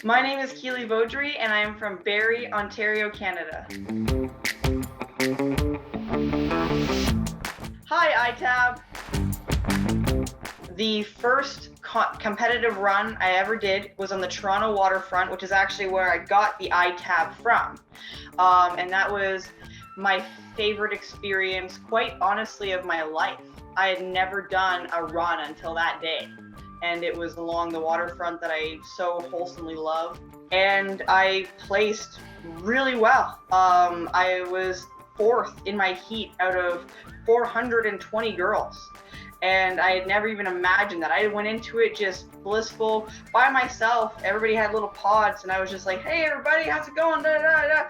My name is Keely Vaudrie, and I am from Barrie, Ontario, Canada. Hi, iTAB. The first competitive run I ever did was on the Toronto Waterfront, which is actually where I got the iTAB from. And that was my favorite experience, quite honestly, of my life. I had never done a run until that day. And it was along the waterfront that I so wholesomely love. And I placed really well. I was fourth in my heat out of 420 girls. And I had never even imagined that. I went into it just blissful by myself. Everybody had little pods, and I was just like, hey, everybody, how's it going? Da, da, da.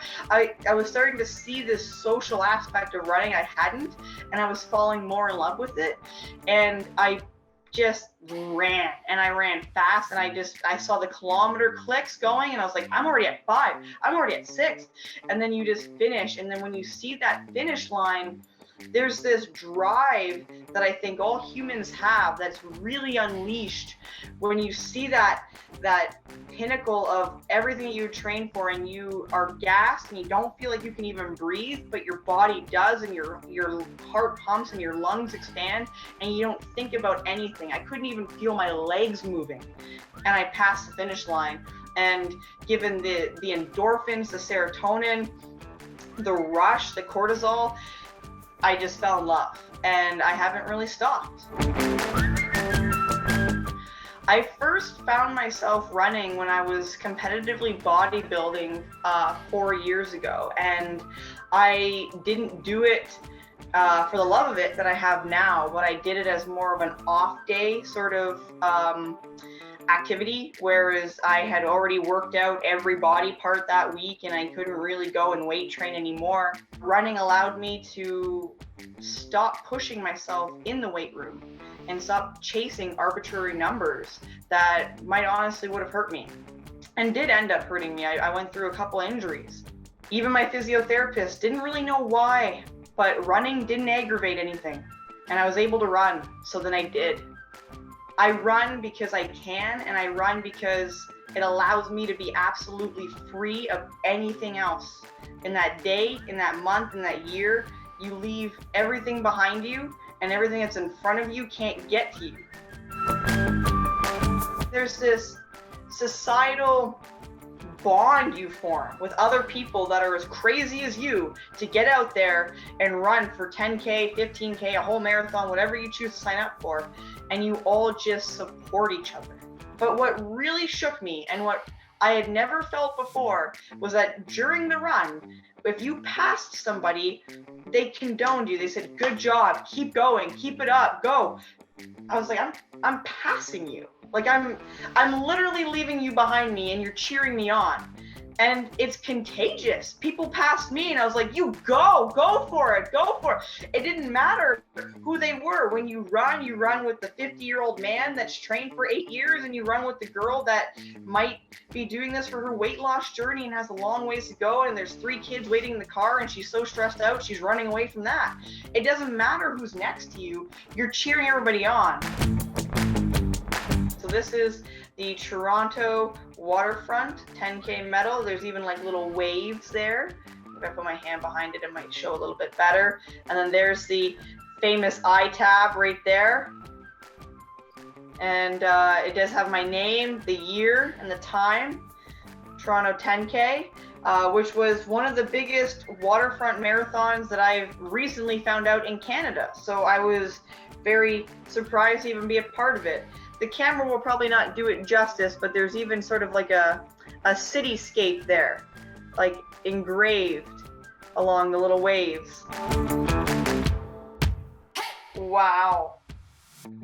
I was starting to see this social aspect of running I hadn't, and I was falling more in love with it. And I just ran, and I ran fast, and I saw the kilometer clicks going, and I was like, I'm already at 5, I'm already at 6. And then you just finish, and then when you see that finish line, there's this drive that I think all humans have that's really unleashed when you see that pinnacle of everything that you train for, and you are gassed and you don't feel like you can even breathe, but your body does, and your heart pumps and your lungs expand, and you don't think about anything. I couldn't even feel my legs moving, and I passed the finish line. And given the endorphins, the serotonin, the rush, the cortisol, I just fell in love, and I haven't really stopped. I first found myself running when I was competitively bodybuilding 4 years ago, and I didn't do it for the love of it that I have now, but I did it as more of an off day sort of activity, whereas I had already worked out every body part that week and I couldn't really go and weight train anymore. Running allowed me to stop pushing myself in the weight room and stop chasing arbitrary numbers that might honestly would have hurt me, and did end up hurting me. I went through a couple injuries. Even my physiotherapist didn't really know why, but running didn't aggravate anything, and I was able to run, so then I did. I run because I can, and I run because it allows me to be absolutely free of anything else. In that day, in that month, in that year, you leave everything behind you, and everything that's in front of you can't get to you. There's this societal bond you form with other people that are as crazy as you to get out there and run for 10K, 15K, a whole marathon, whatever you choose to sign up for, and you all just support each other. But what really shook me, and what I had never felt before, was that during the run, if you passed somebody, they condoned you. They said, good job, keep going, keep it up, go. I was like, I'm passing you. Like I'm literally leaving you behind me, and you're cheering me on. And it's contagious. People passed me, and I was like, you go for it, go for it. It didn't matter who they were. When you run with the 50-year-old man that's trained for 8 years, and you run with the girl that might be doing this for her weight loss journey and has a long ways to go, and there's 3 kids waiting in the car, and she's so stressed out, she's running away from that. It doesn't matter who's next to you. You're cheering everybody on. So this is the Toronto Waterfront 10K medal. There's even like little waves there. If I put my hand behind it, it might show a little bit better. And then there's the famous iTAB right there. And it does have my name, the year, and the time. Toronto 10K, which was one of the biggest waterfront marathons that I've recently found out in Canada. So I was very surprised to even be a part of it. The camera will probably not do it justice, but there's even sort of like a cityscape there, like engraved along the little waves. Wow.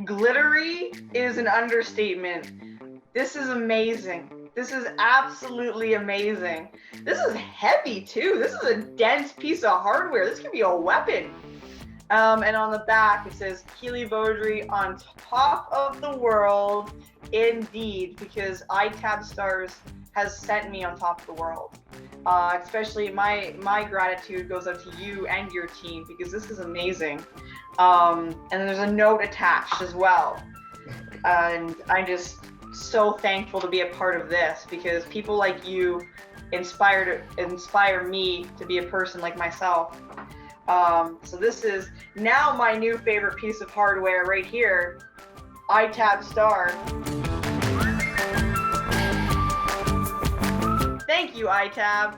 Glittery is an understatement. This is amazing. This is absolutely amazing. This is heavy too. This is a dense piece of hardware. This could be a weapon. And on the back, it says Keely Vaudrie on top of the world, indeed, because iTAB Stars has sent me on top of the world. Especially my gratitude goes out to you and your team, because this is amazing. And there's a note attached as well. And I'm just so thankful to be a part of this, because people like you inspire me to be a person like myself. So this is now my new favorite piece of hardware right here, iTAB Star. Thank you, iTAB.